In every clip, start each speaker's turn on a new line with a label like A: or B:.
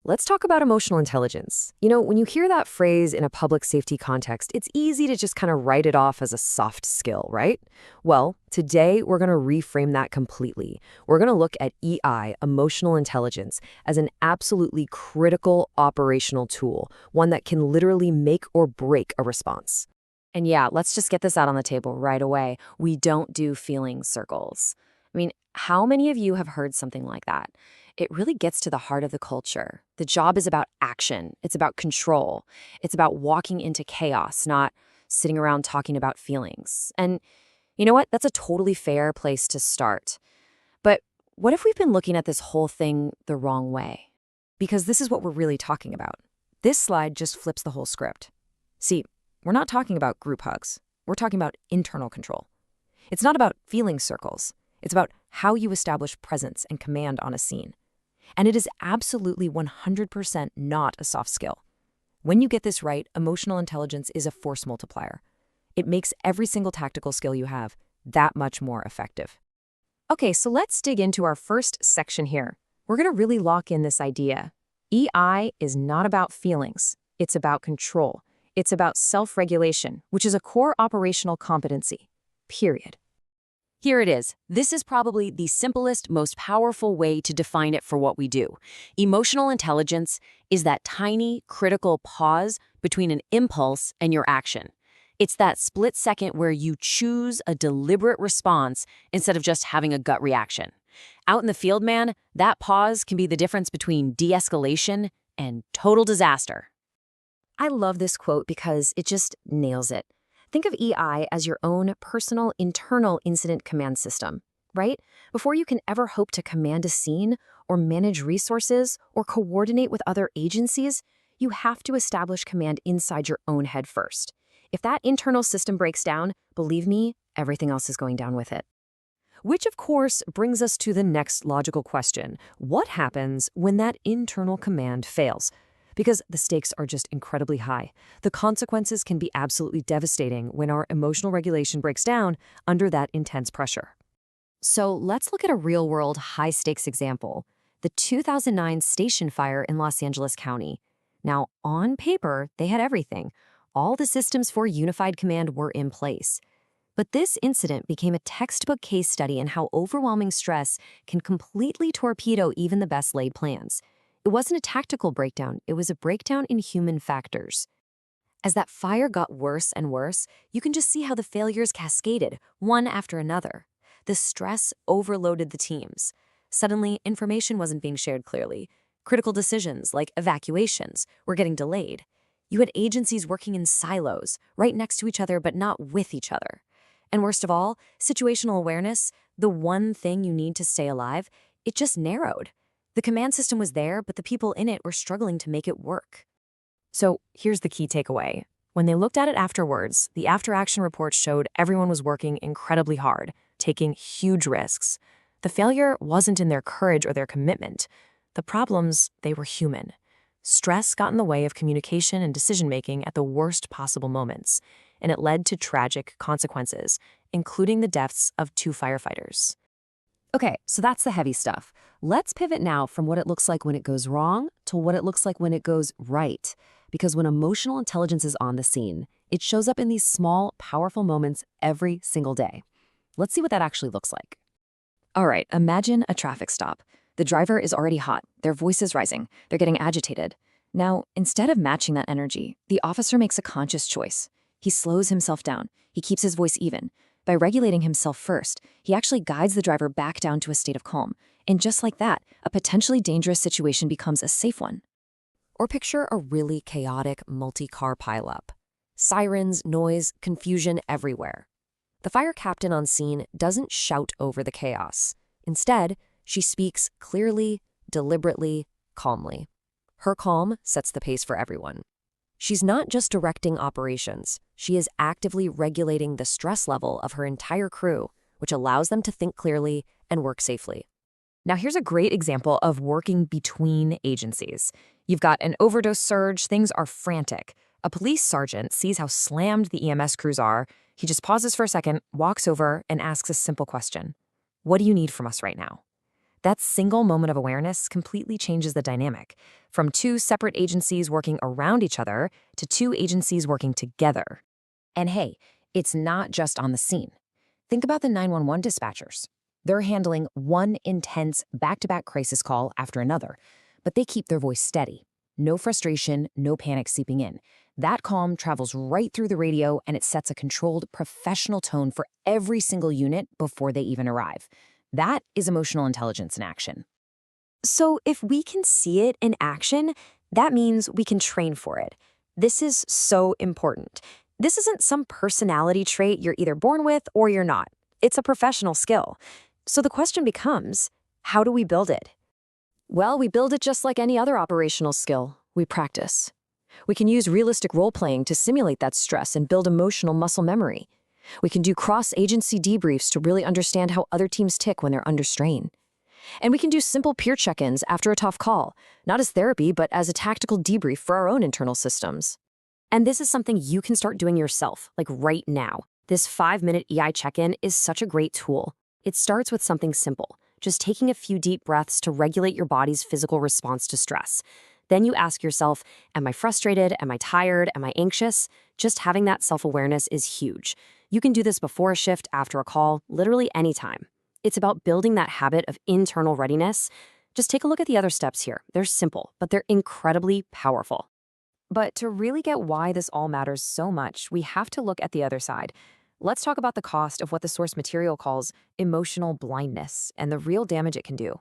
A: let's talk about emotional intelligence. When you hear that phrase in a public safety context, it's easy to just kind of write it off as a soft skill, right? Well, today we're going to reframe that completely. We're going to look at EI, emotional intelligence, as an absolutely critical operational tool, one that can literally make or break a response.
B: And yeah, let's just get this out on the table right away. We don't do feeling circles. I mean, how many of you have heard something like that? It really gets to the heart of the culture. The job is about action. It's about control. It's about walking into chaos, not sitting around talking about feelings. And you know what? That's a totally fair place to start. But what if we've been looking at this whole thing the wrong way?
A: Because this is what we're really talking about. This slide just flips the whole script. See, we're not talking about group hugs. We're talking about internal control. It's not about feeling circles. It's about how you establish presence and command on a scene. And it is absolutely 100% not a soft skill. When you get this right, emotional intelligence is a force multiplier. It makes every single tactical skill you have that much more effective.
B: Okay, so let's dig into our first section here. We're going to really lock in this idea. EI is not about feelings. It's about control. It's about self-regulation, which is a core operational competency, period. Here it is. This is probably the simplest, most powerful way to define it for what we do. Emotional intelligence is that tiny, critical pause between an impulse and your action. It's that split second where you choose a deliberate response instead of just having a gut reaction. Out in the field, man, that pause can be the difference between de-escalation and total disaster.
A: I love this quote because it just nails it. Think of EI as your own personal internal incident command system, right? Before you can ever hope to command a scene or manage resources or coordinate with other agencies, you have to establish command inside your own head first. If that internal system breaks down, believe me, everything else is going down with it. Which, of course, brings us to the next logical question. What happens when that internal command fails? Because the stakes are just incredibly high. The consequences can be absolutely devastating when our emotional regulation breaks down under that intense pressure. So let's look at a real-world high-stakes example, the 2009 station fire in Los Angeles County. Now, on paper, they had everything. All the systems for unified command were in place. But this incident became a textbook case study in how overwhelming stress can completely torpedo even the best laid plans. It wasn't a tactical breakdown, it was a breakdown in human factors. As that fire got worse and worse, you can just see how the failures cascaded, one after another. The stress overloaded the teams. Suddenly, information wasn't being shared clearly. Critical decisions, like evacuations, were getting delayed. You had agencies working in silos, right next to each other but not with each other. And worst of all, situational awareness, the one thing you need to stay alive, it just narrowed. The command system was there, but the people in it were struggling to make it work. So here's the key takeaway. When they looked at it afterwards, the after-action report showed everyone was working incredibly hard, taking huge risks. The failure wasn't in their courage or their commitment. The problems, they were human. Stress got in the way of communication and decision-making at the worst possible moments, and it led to tragic consequences, including the deaths of 2 firefighters. Okay, so that's the heavy stuff. Let's pivot now from what it looks like when it goes wrong to what it looks like when it goes right. Because when emotional intelligence is on the scene, it shows up in these small, powerful moments every single day. Let's see what that actually looks like. All right, imagine a traffic stop. The driver is already hot. Their voice is rising. They're getting agitated. Now, instead of matching that energy, the officer makes a conscious choice. He slows himself down. He keeps his voice even. By regulating himself first, he actually guides the driver back down to a state of calm. And just like that, a potentially dangerous situation becomes a safe one. Or picture a really chaotic multi-car pileup. Sirens, noise, confusion everywhere. The fire captain on scene doesn't shout over the chaos. Instead, she speaks clearly, deliberately, calmly. Her calm sets the pace for everyone. She's not just directing operations, she is actively regulating the stress level of her entire crew, which allows them to think clearly and work safely. Now here's a great example of working between agencies. You've got an overdose surge, things are frantic. A police sergeant sees how slammed the EMS crews are. He just pauses for a second, walks over, and asks a simple question. What do you need from us right now?
B: That single moment of awareness completely changes the dynamic, from two separate agencies working around each other to two agencies working together. And hey, it's not just on the scene. Think about the 911 dispatchers. They're handling one intense back-to-back crisis call after another, but they keep their voice steady. No frustration, no panic seeping in. That calm travels right through the radio, and it sets a controlled, professional tone for every single unit before they even arrive. That is emotional intelligence in action.
A: So if we can see it in action, that means we can train for it. This is so important. This isn't some personality trait you're either born with or you're not. It's a professional skill. So the question becomes, how do we build it? Well, we build it just like any other operational skill. We practice. We can use realistic role-playing to simulate that stress and build emotional muscle memory. We can do cross-agency debriefs to really understand how other teams tick when they're under strain. And we can do simple peer check-ins after a tough call, not as therapy, but as a tactical debrief for our own internal systems. And this is something you can start doing yourself, like right now. This 5-minute EI check-in is such a great tool. It starts with something simple, just taking a few deep breaths to regulate your body's physical response to stress. Then you ask yourself, am I frustrated? Am I tired? Am I anxious? Just having that self-awareness is huge. You can do this before a shift, after a call, literally anytime. It's about building that habit of internal readiness. Just take a look at the other steps here. They're simple, but they're incredibly powerful.
B: But to really get why this all matters so much, we have to look at the other side. Let's talk about the cost of what the source material calls emotional blindness and the real damage it can do.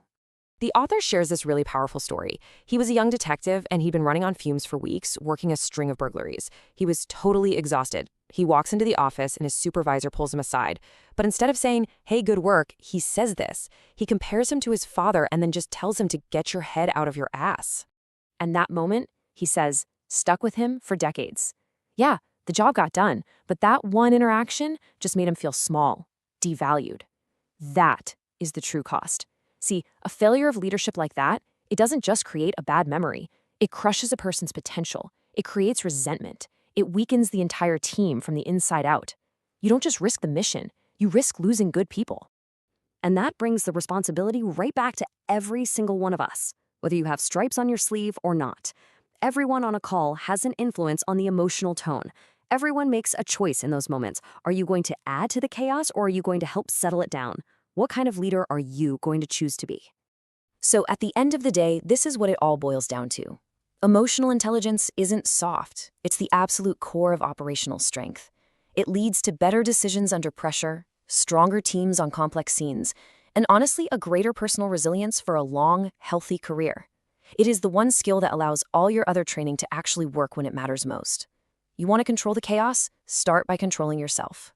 B: The author shares this really powerful story. He was a young detective, and he'd been running on fumes for weeks, working a string of burglaries. He was totally exhausted. He walks into the office, and his supervisor pulls him aside. But instead of saying, "Hey, good work," he says this. He compares him to his father and then just tells him to get your head out of your ass. And that moment, he says, stuck with him for decades. Yeah, the job got done, but that one interaction just made him feel small, devalued. That is the true cost. See, a failure of leadership like that, it doesn't just create a bad memory. It crushes a person's potential. It creates resentment. It weakens the entire team from the inside out. You don't just risk the mission, you risk losing good people. And that brings the responsibility right back to every single one of us, whether you have stripes on your sleeve or not. Everyone on a call has an influence on the emotional tone. Everyone makes a choice in those moments. Are you going to add to the chaos, or are you going to help settle it down? What kind of leader are you going to choose to be? So at the end of the day, this is what it all boils down to. Emotional intelligence isn't soft. It's the absolute core of operational strength. It leads to better decisions under pressure, stronger teams on complex scenes, and honestly, a greater personal resilience for a long, healthy career. It is the one skill that allows all your other training to actually work when it matters most. You want to control the chaos? Start by controlling yourself.